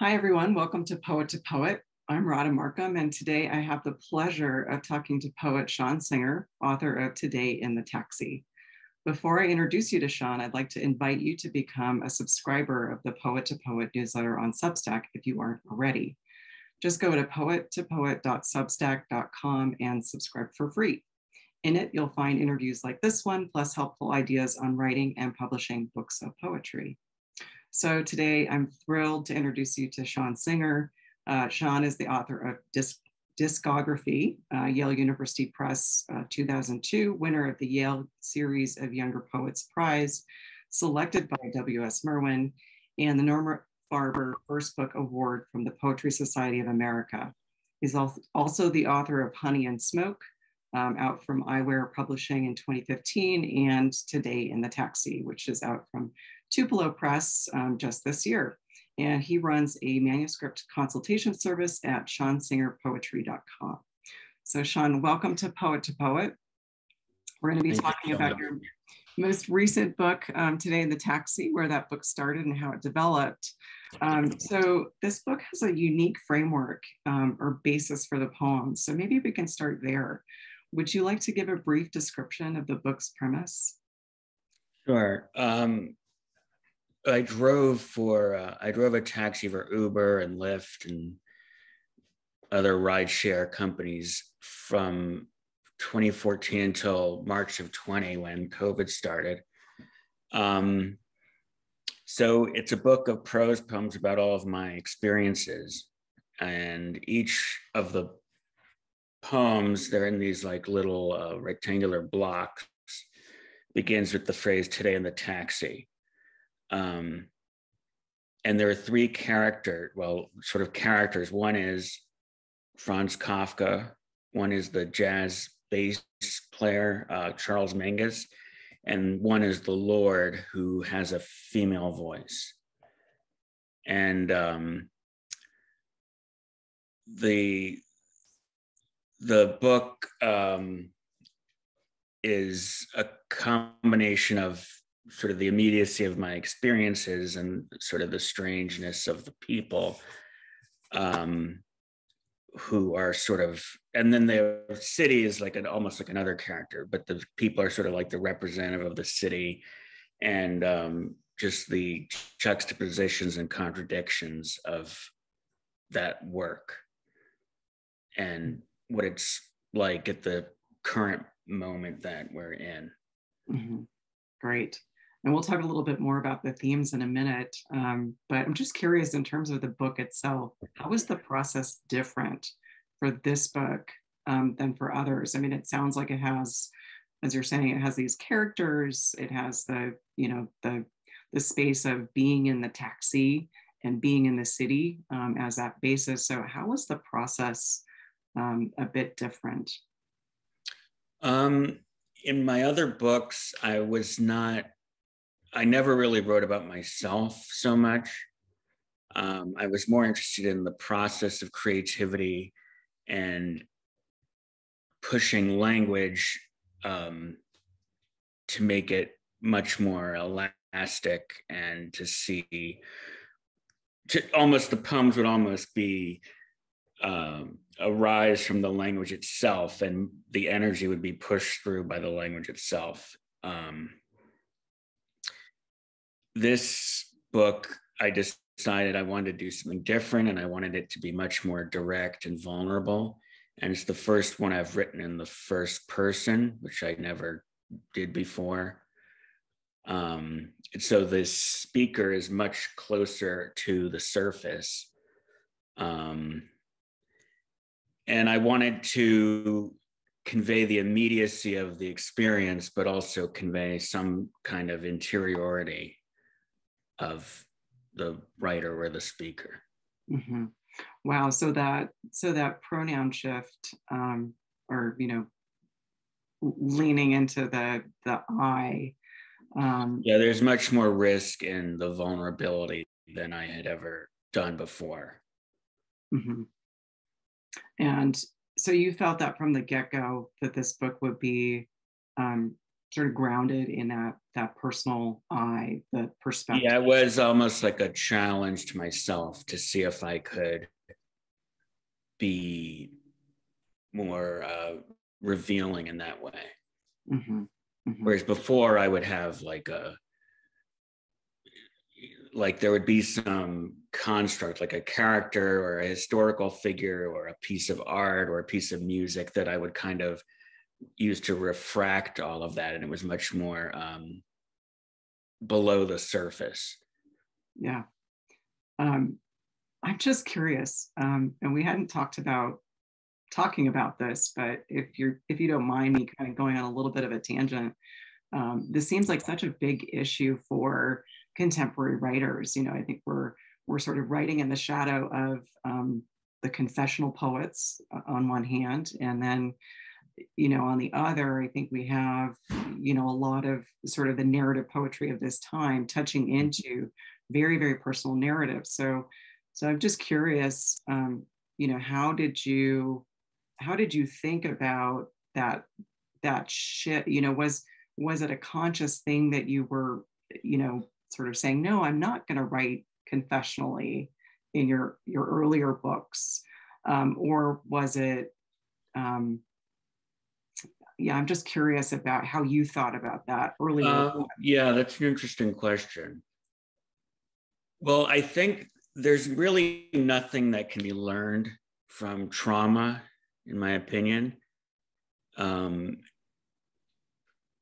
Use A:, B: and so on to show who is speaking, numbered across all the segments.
A: Hi, everyone. Welcome to Poet. I'm Radha Marcum, and today I have the pleasure of talking to poet Sean Singer, author of Today in the Taxi. Before I introduce you to Sean, I'd like to invite you to become a subscriber of the Poet newsletter on Substack if you aren't already. Just go to poet2poet.substack.com and subscribe for free. In it, you'll find interviews like this one, plus helpful ideas on writing and publishing books of poetry. So today I'm thrilled to introduce you to Sean Singer. Sean is the author of Discography, Yale University Press 2002, winner of the Yale Series of Younger Poets Prize, selected by W.S. Merwin, and the Norma Farber First Book Award from the Poetry Society of America. He's also the author of Honey and Smoke, out from Eyewear Publishing in 2015, and Today in the Taxi, which is out from Tupelo Press just this year. And he runs a manuscript consultation service at SeanSingerPoetry.com. So Sean, welcome to Poet. We're going to be talking about your most recent book, Today in the Taxi, where that book started and how it developed. So this book has a unique framework or basis for the poems. So maybe we can start there. Would you like to give a brief description of the book's premise?
B: Sure. I drove a taxi for Uber and Lyft and other rideshare companies from 2014 until March of 20 when COVID started. So it's a book of prose poems about all of my experiences, and each of the poems, they're in these like little rectangular blocks, begins with the phrase "Today in the Taxi." And there are three characters. One is Franz Kafka, one is the jazz bass player, Charles Mingus, and one is the Lord, who has a female voice. And the book is a combination of sort of the immediacy of my experiences and sort of the strangeness of the people who are sort of, and then the city is like almost like another character, but the people are sort of like the representative of the city, and just the juxtapositions and contradictions of that work and what it's like at the current moment that we're in.
A: Mm-hmm. Great. And we'll talk a little bit more about the themes in a minute. But I'm just curious, in terms of the book itself, how was the process different for this book than for others? I mean, it sounds like it has, as you're saying, it has these characters, it has the space of being in the taxi and being in the city as that basis. So how was the process a bit different?
B: In my other books, I never really wrote about myself so much. I was more interested in the process of creativity and pushing language to make it much more elastic, and the poems would almost be arise from the language itself, and the energy would be pushed through by the language itself. This book, I decided I wanted to do something different, and I wanted it to be much more direct and vulnerable. And it's the first one I've written in the first person, which I never did before. So this speaker is much closer to the surface. And I wanted to convey the immediacy of the experience, but also convey some kind of interiority of the writer or the speaker.
A: Mm-hmm. Wow. So that pronoun shift, or leaning into the I.
B: Yeah, there's much more risk in the vulnerability than I had ever done before.
A: Mm-hmm. And so you felt that from the get-go that this book would be sort of grounded in that personal eye, the perspective.
B: Yeah, it was almost like a challenge to myself to see if I could be more revealing in that way.
A: Mm-hmm. Mm-hmm.
B: Whereas before I would have like there would be some construct, like a character or a historical figure or a piece of art or a piece of music that I would kind of use to refract all of that. And it was much more below the surface.
A: Yeah. I'm just curious, and we hadn't talking about this, but if you don't mind me kind of going on a little bit of a tangent, this seems like such a big issue for contemporary writers. I think we're sort of writing in the shadow of the confessional poets on one hand, and then on the other, I think we have a lot of sort of the narrative poetry of this time touching into very, very personal narratives. So I'm just curious, how did you think about that shit? Was it a conscious thing that you were sort of saying, no, I'm not going to write confessionally in your earlier books, or was it I'm just curious about how you thought about that earlier.
B: Yeah, that's an interesting question. Well, I think there's really nothing that can be learned from trauma, in my opinion. And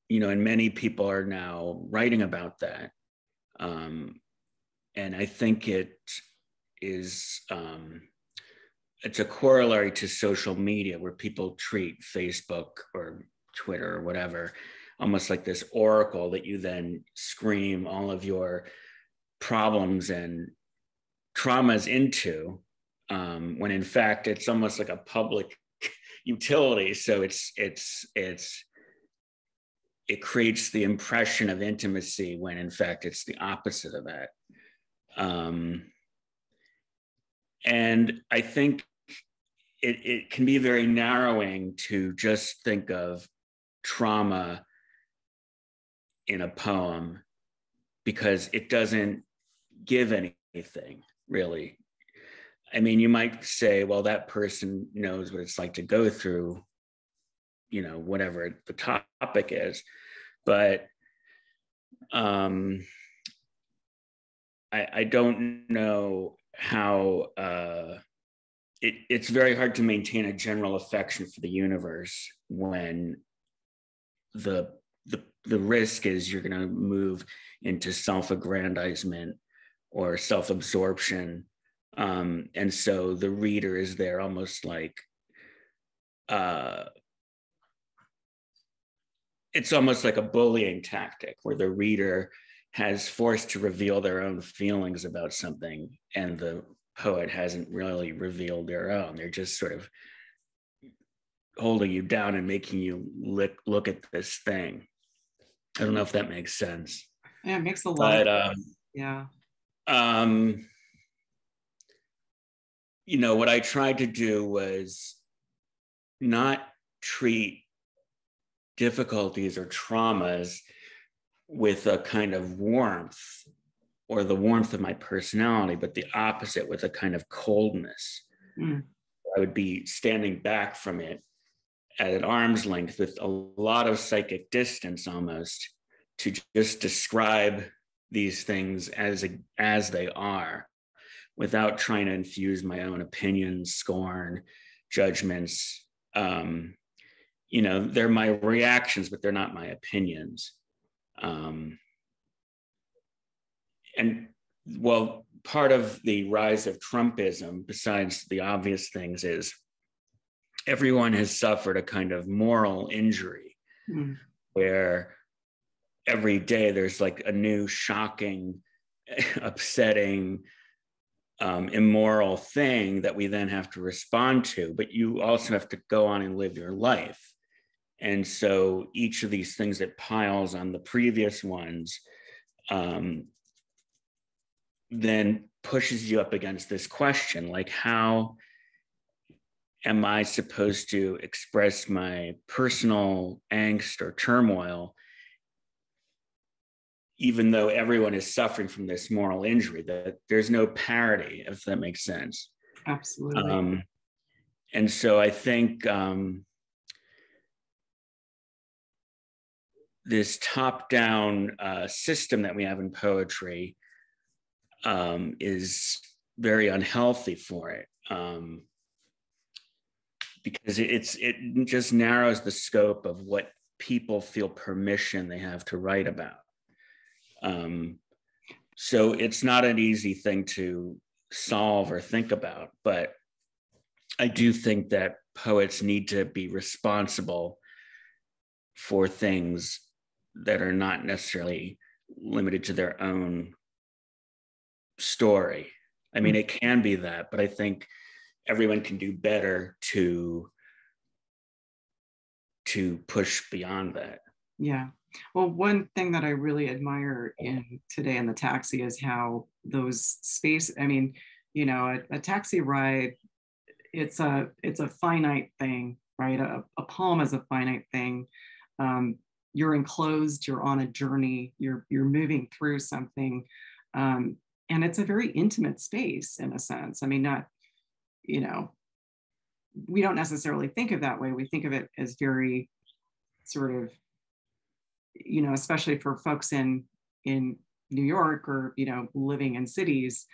B: many people are now writing about that. And I think it is, it's a corollary to social media where people treat Facebook or Twitter or whatever almost like this oracle that you then scream all of your problems and traumas into, when in fact it's almost like a public utility. So it creates the impression of intimacy when in fact it's the opposite of that. And I think it can be very narrowing to just think of trauma in a poem because it doesn't give anything really. I mean, you might say, well, that person knows what it's like to go through, whatever the topic is. But I don't know how it's very hard to maintain a general affection for the universe when the risk is you're going to move into self-aggrandizement or self-absorption. And so the reader is there almost like it's almost like a bullying tactic where the reader has forced to reveal their own feelings about something and the poet hasn't really revealed their own. They're just sort of holding you down and making you look at this thing. I don't know if that makes sense.
A: Yeah, it makes a lot of sense. Yeah.
B: What I tried to do was not treat difficulties or traumas with a kind of warmth or the warmth of my personality, but the opposite, with a kind of coldness. I would be standing back from it at an arm's length with a lot of psychic distance almost to just describe these things as they are without trying to infuse my own opinions, scorn, judgments. They're my reactions, but they're not my opinions. And well, part of the rise of Trumpism, besides the obvious things, is everyone has suffered a kind of moral injury where every day there's like a new shocking, upsetting, immoral thing that we then have to respond to, but you also have to go on and live your life. And so each of these things that piles on the previous ones then pushes you up against this question, like, how am I supposed to express my personal angst or turmoil even though everyone is suffering from this moral injury, that there's no parity, if that makes sense.
A: Absolutely.
B: And so I think this top-down system that we have in poetry is very unhealthy for it, because it just narrows the scope of what people feel permission they have to write about. So it's not an easy thing to solve or think about, but I do think that poets need to be responsible for things that are not necessarily limited to their own story. I mean, it can be that, but I think everyone can do better to push beyond that.
A: Yeah. Well, one thing that I really admire in Today in the Taxi is how those space, I mean, you know, a taxi ride, it's a finite thing, right? A poem is a finite thing. You're enclosed, you're on a journey, you're moving through something. And it's a very intimate space in a sense. I mean, not, you know, we don't necessarily think of that way. We think of it as very sort of, you know, especially for folks in New York or, you know, living in cities,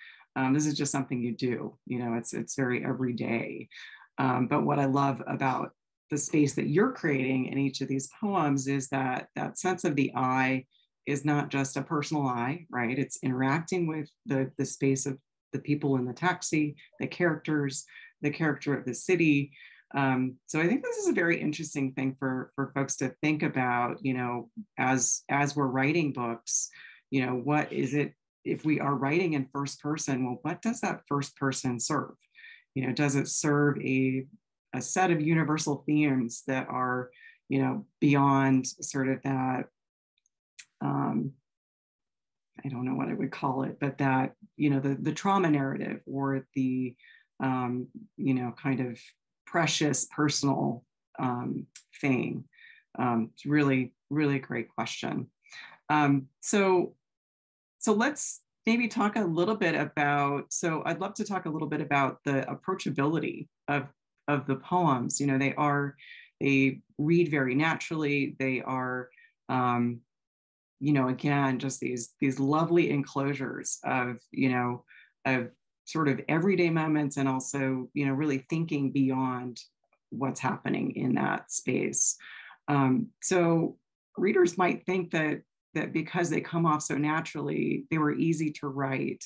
A: this is just something you do, you know, it's very everyday. But what I love about the space that you're creating in each of these poems is that that sense of the I is not just a personal I, right? It's interacting with the space of the people in the taxi, the characters, the character of the city. So I think this is a very interesting thing for folks to think about, you know, as we're writing books, you know, what is it, if we are writing in first person, well, what does that first person serve? You know, does it serve a set of universal themes that are, you know, beyond sort of that, I don't know what I would call it, but that, you know, the trauma narrative or the, you know, kind of precious personal thing. It's really, really great question. So let's maybe talk a little bit about, so I'd love to talk a little bit about the approachability of the poems. You know, they read very naturally. They are, you know, again, just these lovely enclosures of, you know, of sort of everyday moments, and also, you know, really thinking beyond what's happening in that space. So readers might think that because they come off so naturally, they were easy to write,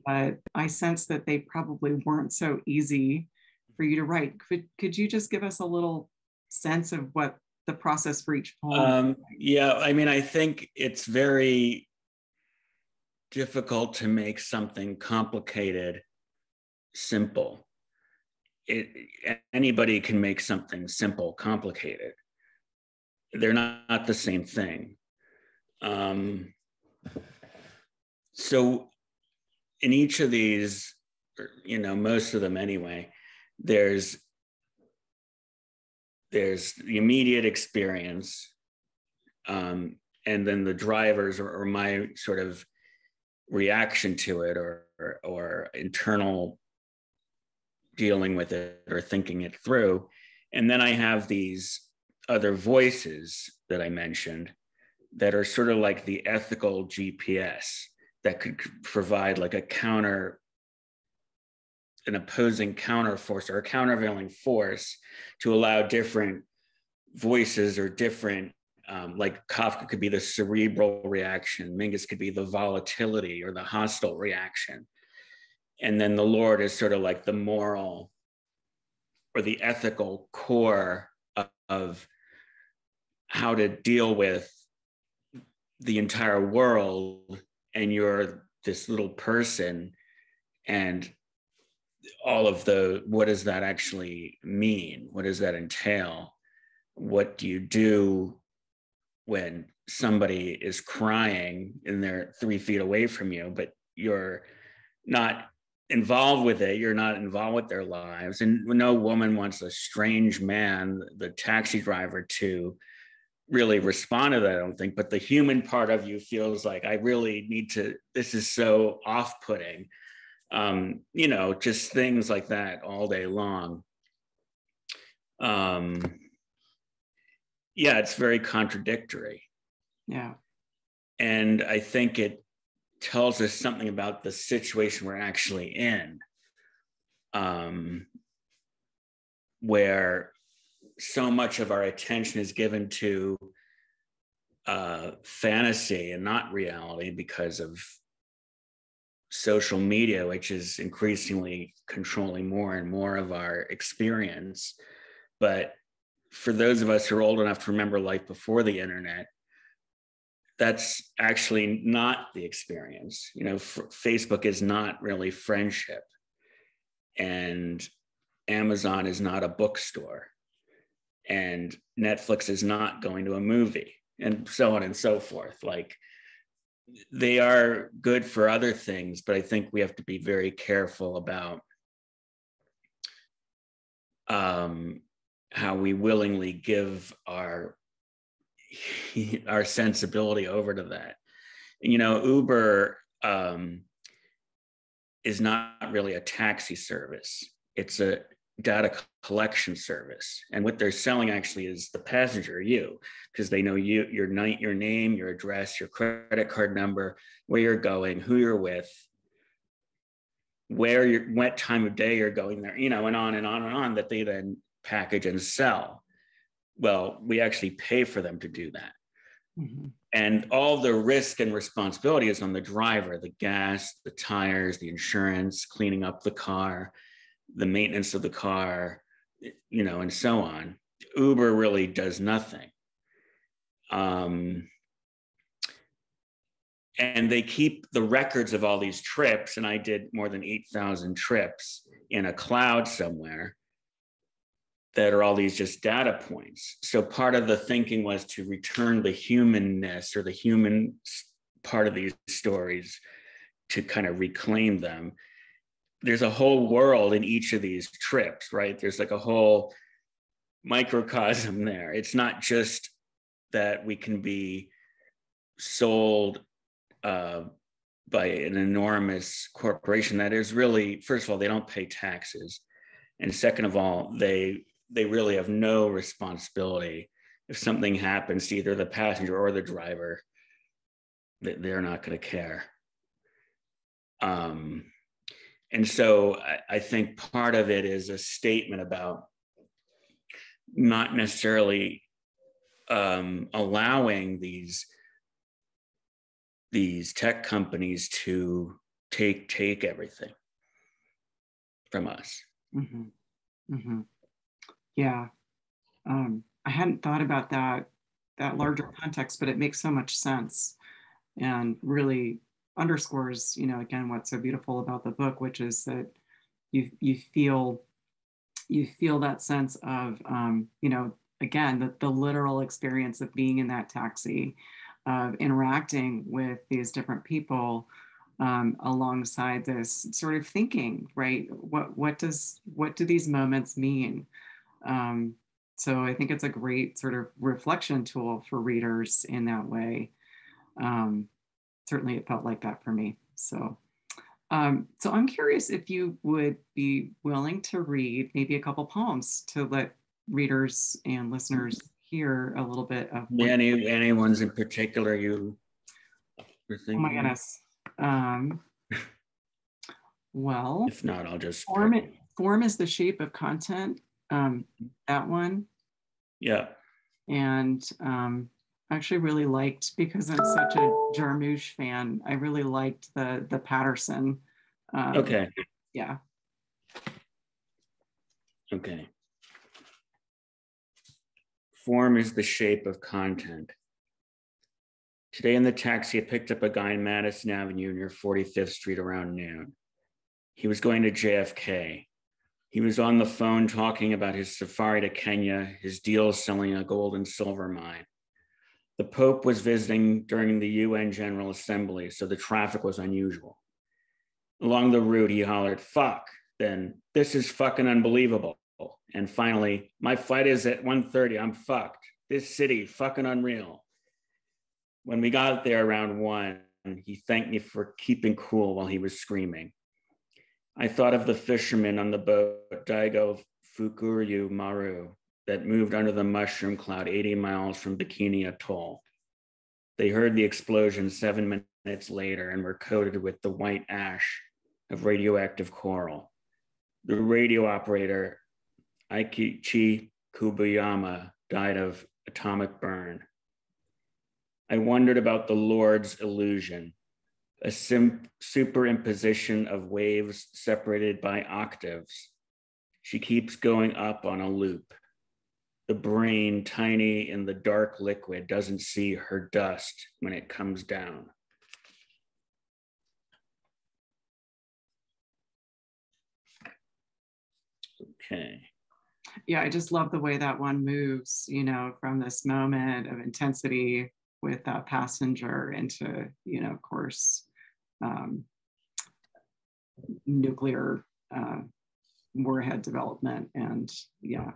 A: but I sense that they probably weren't so easy for you to write. Could you just give us a little sense of what the process for each poem?
B: Yeah, I mean, I think it's very difficult to make something complicated simple. Anybody can make something simple complicated. They're not the same thing. So in each of these, you know, most of them anyway, there's the immediate experience, and then the drivers or my sort of reaction to it, or internal dealing with it or thinking it through. And then I have these other voices that I mentioned that are sort of like the ethical GPS that could provide like an opposing counter force or a countervailing force to allow different voices or different, like Kafka could be the cerebral reaction, Mingus could be the volatility or the hostile reaction. And then the Lord is sort of like the moral or the ethical core of how to deal with the entire world, and you're this little person, and all of what does that actually mean? What does that entail? What do you do when somebody is crying and they're 3 feet away from you, but you're not involved with it? You're not involved with their lives. And no woman wants a strange man, the taxi driver, to really respond to that, I don't think, but the human part of you feels like I really need to, this is so off-putting. You know, just things like that all day long. Yeah, it's very contradictory.
A: Yeah.
B: And I think it tells us something about the situation we're actually in, where so much of our attention is given to fantasy and not reality because of social media, which is increasingly controlling more and more of our experience. But for those of us who are old enough to remember life before the internet, that's actually not the experience. You know, Facebook is not really friendship, and Amazon is not a bookstore, and Netflix is not going to a movie, and so on and so forth. Like, they are good for other things, but I think we have to be very careful about how we willingly give our sensibility over to that. You know, Uber is not really a taxi service. It's a data collection service. And what they're selling actually is the passenger, you, because they know you, your name, your address, your credit card number, where you're going, who you're with, what time of day you're going there, you know, and on and on and on, that they then package and sell. Well, we actually pay for them to do that. Mm-hmm. And all the risk and responsibility is on the driver: the gas, the tires, the insurance, cleaning up the car, the maintenance of the car, you know, and so on. Uber really does nothing. And they keep the records of all these trips, and I did more than 8,000 trips in a cloud somewhere that are all these just data points. So part of the thinking was to return the humanness, or the human part of these stories, to kind of reclaim them. There's a whole world in each of these trips, right? There's like a whole microcosm there. It's not just that we can be sold by an enormous corporation that is really, first of all, they don't pay taxes. And second of all, they really have no responsibility. If something happens to either the passenger or the driver, they're not going to care. And so I think part of it is a statement about not necessarily allowing these tech companies to take everything from us.
A: Mm-hmm. Mm-hmm. Yeah. I hadn't thought about that larger context, but it makes so much sense, and really underscores, you know, again, what's so beautiful about the book, which is that you feel that sense of, you know, again, the literal experience of being in that taxi, of interacting with these different people, alongside this sort of thinking, right? What do these moments mean? So I think it's a great sort of reflection tool for readers in that way. Certainly it felt like that for me. So I'm curious if you would be willing to read maybe a couple poems to let readers and listeners hear a little bit of
B: any ones in particular you were thinking?
A: Oh my goodness. Well,
B: if not, I'll just
A: form is the shape of content. That one.
B: Yeah.
A: And I actually really liked, because I'm such a Jarmusch fan, I really liked the Patterson.
B: Okay.
A: Yeah.
B: Okay. Form is the shape of content. Today in the taxi, I picked up a guy in Madison Avenue near 45th Street around noon. He was going to JFK. He was on the phone talking about his safari to Kenya, his deals selling a gold and silver mine. The Pope was visiting during the UN General Assembly, so the traffic was unusual. Along the route, he hollered, "Fuck," then, "This is fucking unbelievable." And finally, "My flight is at 1:30, I'm fucked." This city, fucking unreal. When we got there around 1, he thanked me for keeping cool while he was screaming. I thought of the fishermen on the boat Daigo Fukuryu Maru that moved under the mushroom cloud 80 miles from Bikini Atoll. They heard the explosion 7 minutes later and were coated with the white ash of radioactive coral. The radio operator, Aikichi Kubayama, died of atomic burn. I wondered about the Lord's illusion, a superimposition of waves separated by octaves. She keeps going up on a loop. The brain, tiny in the dark liquid, doesn't see her dust when it comes down. Okay.
A: Yeah, I just love the way that one moves, you know, from this moment of intensity with that passenger into, you know, of course, nuclear warhead development. And yeah.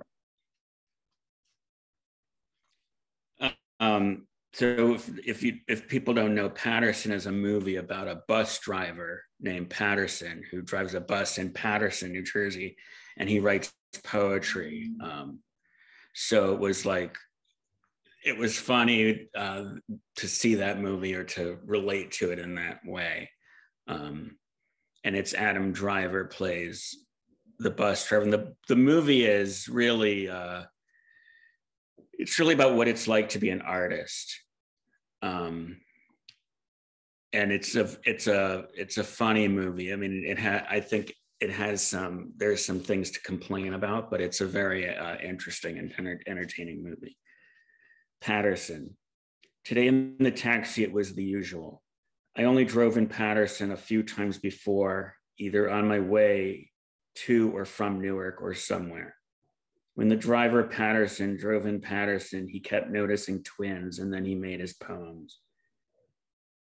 B: So if people don't know, Patterson is a movie about a bus driver named Patterson who drives a bus in Patterson, New Jersey, and he writes poetry. So it was funny to see that movie or to relate to it in that way. And it's Adam Driver plays the bus driver. And the movie is really, it's really about what it's like to be an artist. And it's a funny movie. I mean, I think it has there's some things to complain about, but it's a very interesting and entertaining movie. Patterson. Today in the taxi, it was the usual. I only drove in Patterson a few times before, either on my way to or from Newark or somewhere. When the driver Patterson drove in Patterson, he kept noticing twins, and then he made his poems.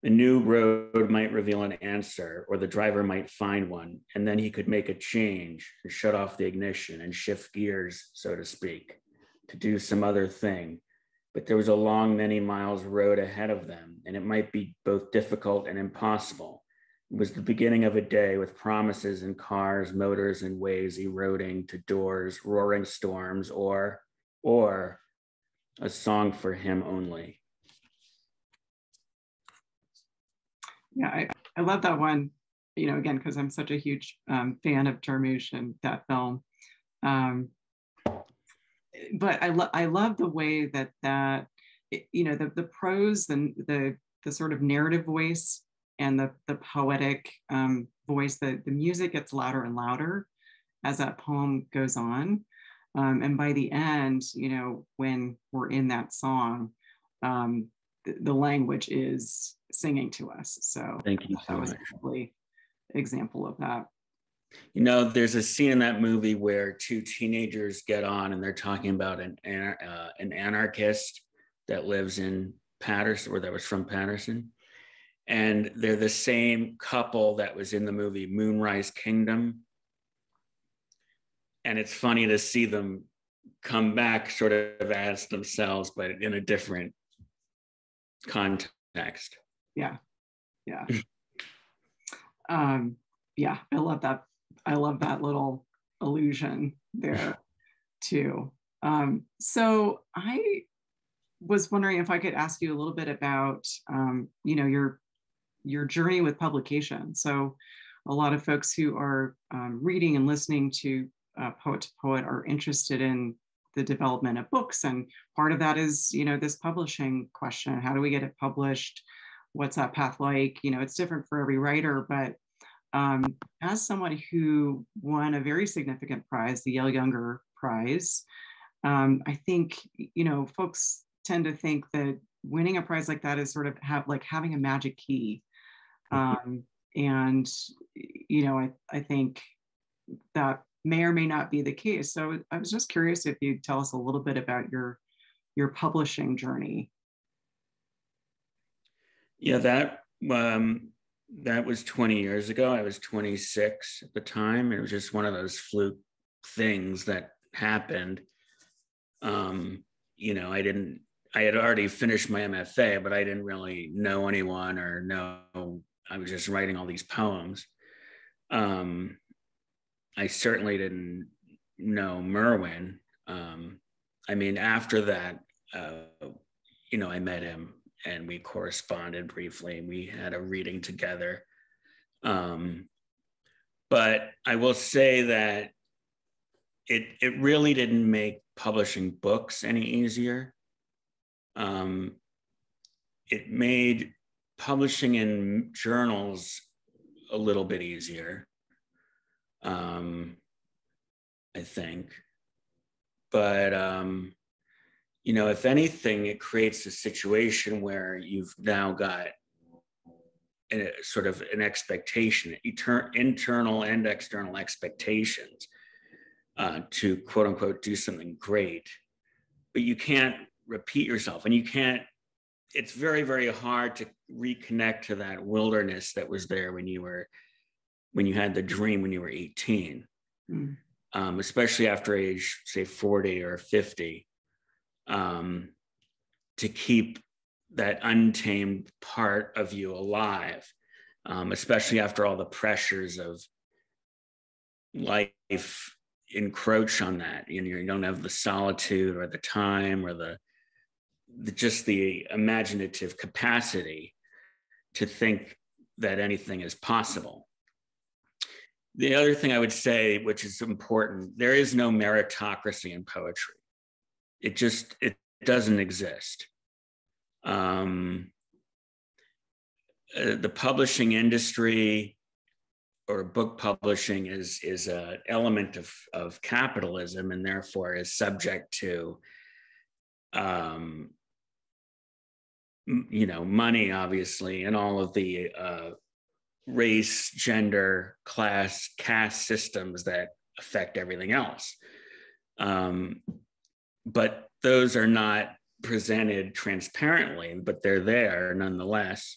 B: A new road might reveal an answer, or the driver might find one, and then he could make a change and shut off the ignition and shift gears, so to speak, to do some other thing. But there was a long, many miles road ahead of them, and it might be both difficult and impossible. It was the beginning of a day with promises and cars, motors and ways eroding to doors, roaring storms, or a song for him only.
A: Yeah, I love that one, you know, again, because I'm such a huge fan of Jarmusch and that film. But I love the way that you know, the prose and the sort of narrative voice and the poetic voice, the music gets louder and louder as that poem goes on. And by the end, you know, when we're in that song, the language is singing to us. So
B: thank you so
A: that was
B: much.
A: a lovely example of that.
B: You know, there's a scene in that movie where two teenagers get on and they're talking about an anarchist that lives in Patterson, or that was from Patterson. And they're the same couple that was in the movie Moonrise Kingdom. And it's funny to see them come back sort of as themselves, but in a different context.
A: Yeah. Yeah. Yeah, I love that. I love that little illusion there too. So I was wondering if I could ask you a little bit about, you know, your journey with publication. So a lot of folks who are reading and listening to Poet to Poet are interested in the development of books. And part of that is, you know, this publishing question. How do we get it published? What's that path like? You know, it's different for every writer, but as someone who won a very significant prize, the Yale Younger Prize, I think, you know, folks tend to think that winning a prize like that is sort of having a magic key. And, you know, I think that may or may not be the case. So I was just curious if you'd tell us a little bit about your publishing journey.
B: Yeah, that was 20 years ago. I was 26 at the time. It was just one of those fluke things that happened. I had already finished my MFA, but I didn't really know anyone or know, I was just writing all these poems. I certainly didn't know Merwin. After that, I met him and we corresponded briefly and we had a reading together. But I will say that it really didn't make publishing books any easier. It made publishing in journals a little bit easier, I think. But, if anything, it creates a situation where you've now got sort of an expectation, internal and external expectations to quote unquote do something great, but you can't repeat yourself, and it's very, very hard to reconnect to that wilderness that was there when you had the dream when you were 18, especially after age, say 40 or 50, to keep that untamed part of you alive, especially after all the pressures of life encroach on that. You don't have the solitude or the time or just the imaginative capacity to think that anything is possible. The other thing I would say, which is important, there is no meritocracy in poetry. It doesn't exist. The publishing industry or book publishing is an element of capitalism, and therefore is subject to money, obviously, and all of the race, gender, class, caste systems that affect everything else. But those are not presented transparently, but they're there nonetheless.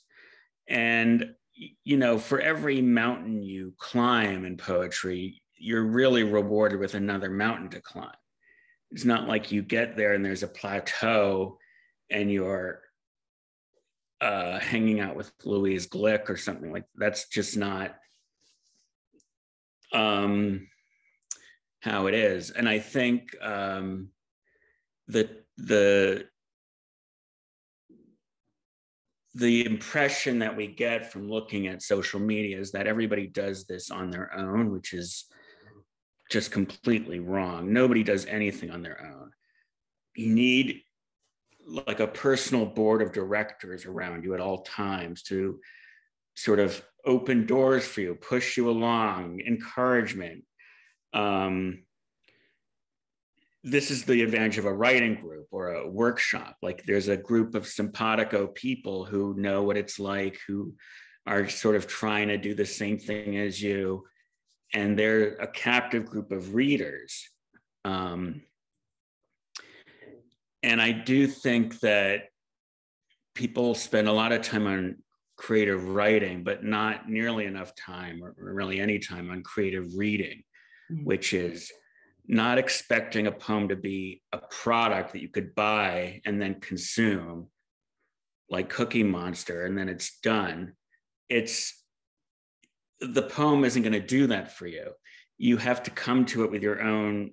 B: And, for every mountain you climb in poetry, you're really rewarded with another mountain to climb. It's not like you get there and there's a plateau and you're hanging out with Louise Glick or something like that. That's just not how it is. And I think the impression that we get from looking at social media is that everybody does this on their own, which is just completely wrong. Nobody does anything on their own. You need like a personal board of directors around you at all times to sort of open doors for you, push you along, encouragement. This is the advantage of a writing group or a workshop. Like there's a group of simpatico people who know what it's like, who are sort of trying to do the same thing as you. And they're a captive group of readers. And I do think that people spend a lot of time on creative writing, but not nearly enough time or really any time on creative reading, which is not expecting a poem to be a product that you could buy and then consume like Cookie Monster and then it's done. The poem isn't going to do that for you. You have to come to it with your own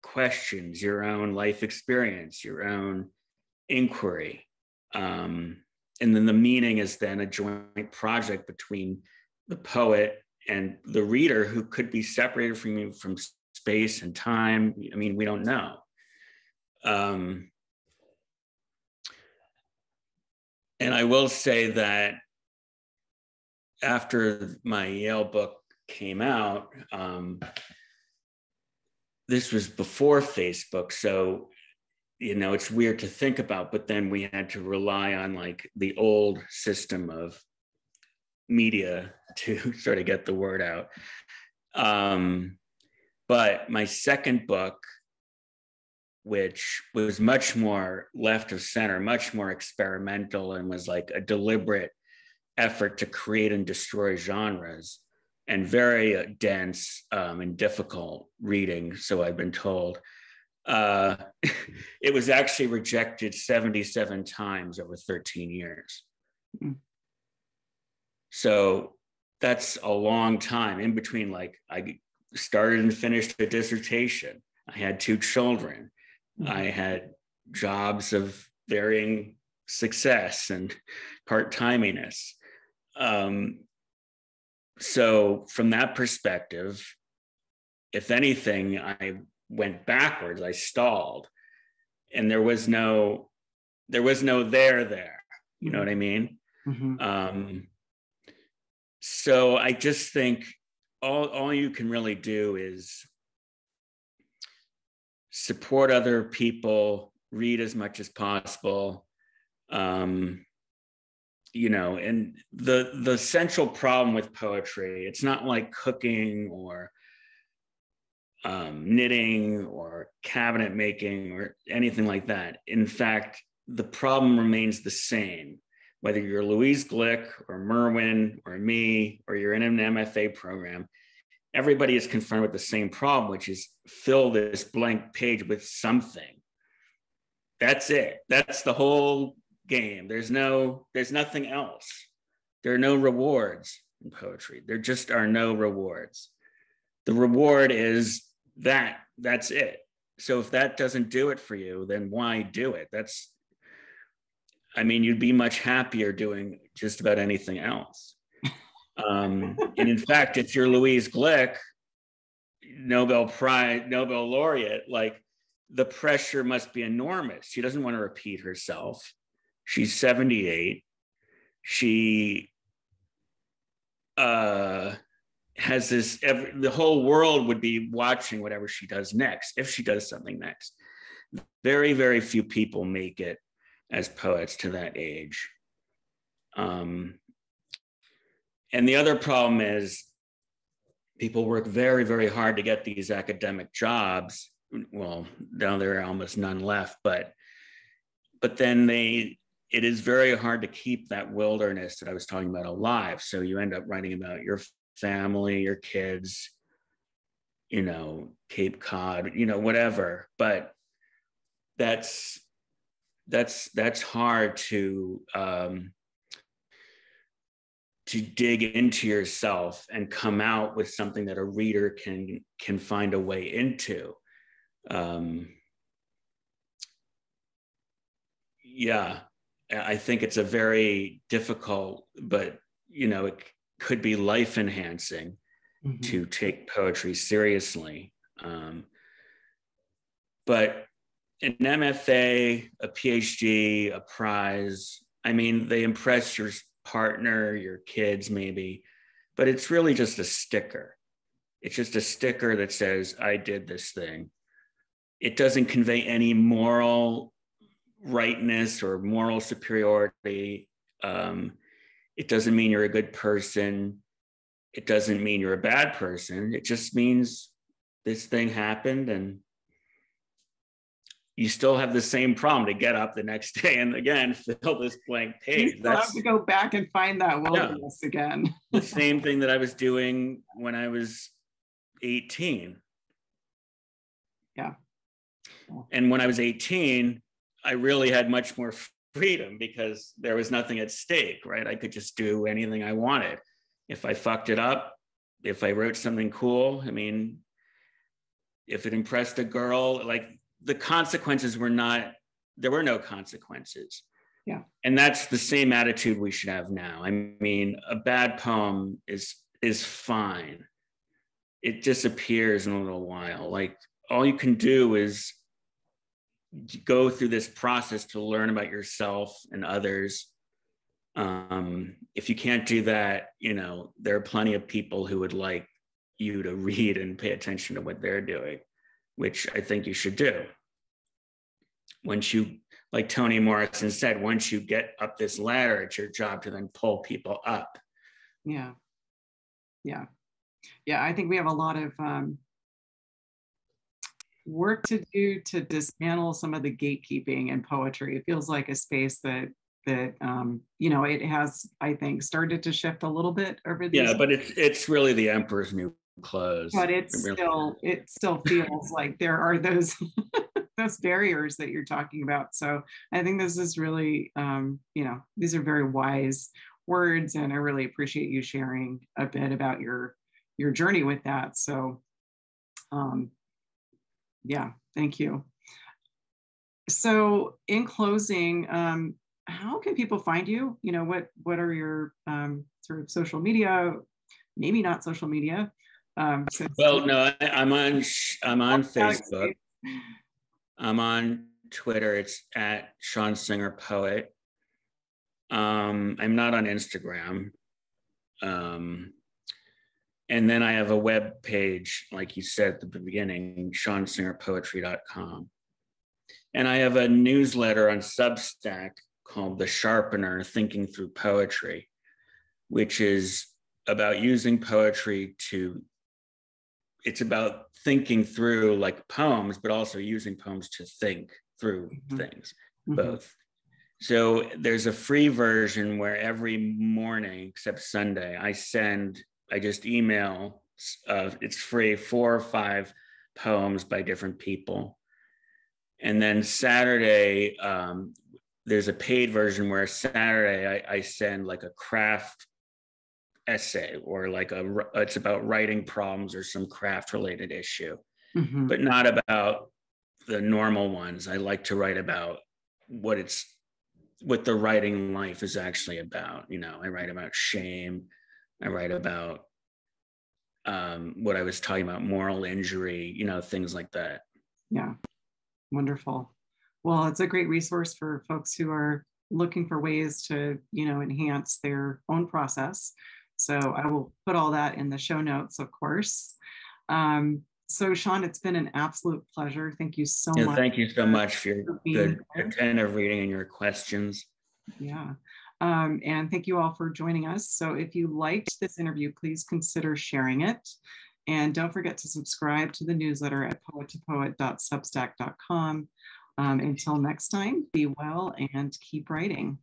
B: questions, your own life experience, your own inquiry. And then the meaning is then a joint project between the poet and the reader, who could be separated from you from space and time. I mean, we don't know. And I will say that after my Yale book came out, this was before Facebook. So, it's weird to think about, but then we had to rely on like the old system of media to sort of get the word out. But my second book, which was much more left of center, much more experimental, and was like a deliberate effort to create and destroy genres, and very dense and difficult reading, so I've been told, uh, it was actually rejected 77 times over 13 years.
A: Mm.
B: So that's a long time in between. Like, I started and finished a dissertation. I had 2 children.
A: Mm-hmm.
B: I had jobs of varying success and part-timiness. So from that perspective, if anything, I went backwards. I stalled, and there was no there. You know what I mean?
A: Mm-hmm.
B: So I just think all you can really do is support other people, read as much as possible. You know, and the central problem with poetry, it's not like cooking or knitting or cabinet making or anything like that. In fact, the problem remains the same. Whether you're Louise Glick or Merwin or me, or you're in an MFA program, everybody is confronted with the same problem, which is fill this blank page with something. That's it. That's the whole game. There's nothing else. There are no rewards in poetry. There just are no rewards. The reward is that's it. So if that doesn't do it for you, then why do it? You'd be much happier doing just about anything else. And in fact, if you're Louise Glick, Nobel laureate, like, the pressure must be enormous. She doesn't want to repeat herself. She's 78. She has this, the whole world would be watching whatever she does next, if she does something next. Very, very few people make it as poets to that age. And the other problem is people work very, very hard to get these academic jobs. Well, now there are almost none left, but then it is very hard to keep that wilderness that I was talking about alive. So you end up writing about your family, your kids, Cape Cod, whatever. But that's hard to dig into yourself and come out with something that a reader can find a way into. Yeah, I think it's a very difficult, but it could be life enhancing to take poetry seriously. But an MFA, a PhD, a prize, they impress your partner, your kids maybe, but it's really just a sticker. It's just a sticker that says, I did this thing. It doesn't convey any moral rightness or moral superiority. It doesn't mean you're a good person. It doesn't mean you're a bad person. It just means this thing happened, and you still have the same problem to get up the next day and again fill this blank page.
A: You still have to go back and find that wilderness again.
B: The same thing that I was doing when I was 18.
A: Yeah.
B: And when I was 18, I really had much more freedom because there was nothing at stake, right? I could just do anything I wanted. If I fucked it up, if I wrote something cool, if it impressed a girl, like, the consequences there were no consequences.
A: Yeah. And
B: that's the same attitude we should have now. A bad poem is fine. It disappears in a little while. Like, all you can do is go through this process to learn about yourself and others. If you can't do that, there are plenty of people who would like you to read and pay attention to what they're doing, which I think you should do. Once you, like Toni Morrison said, once you get up this ladder, it's your job to then pull people up.
A: Yeah. Yeah. Yeah. I think we have a lot of work to do to dismantle some of the gatekeeping in poetry. It feels like a space that it has, I think, started to shift a little bit over the years.
B: Yeah, but it's really the emperor's new clothes.
A: But it still feels like there are those those barriers that you're talking about. So I think this is really, these are very wise words, and I really appreciate you sharing a bit about your journey with that. So yeah, thank you. So in closing, how can people find you? What are your sort of social media, maybe not social media?
B: Well, no, I'm on Facebook. I'm on Twitter. It's at Sean Singer Poet. I'm not on Instagram. And then I have a web page, like you said at the beginning, SeanSingerPoetry.com. And I have a newsletter on Substack called The Sharpener, Thinking Through Poetry, which is about using poetry it's about thinking through like poems, but also using poems to think through things, both. So there's a free version where every morning, except Sunday, I just email, it's free, 4 or 5 poems by different people. And then Saturday, there's a paid version where Saturday I send like a craft essay, or like it's about writing problems or some craft related issue, but not about the normal ones. I like to write about what the writing life is actually about. I write about shame. I write about what I was talking about, moral injury, things like that.
A: Yeah, wonderful. Well, it's a great resource for folks who are looking for ways to, enhance their own process. So I will put all that in the show notes, of course. So Sean, it's been an absolute pleasure. Thank you so much.
B: Thank you so much for your good attentive reading and your questions.
A: Yeah. And thank you all for joining us. So if you liked this interview, please consider sharing it. And don't forget to subscribe to the newsletter at poettopoet.substack.com. Until next time, be well and keep writing.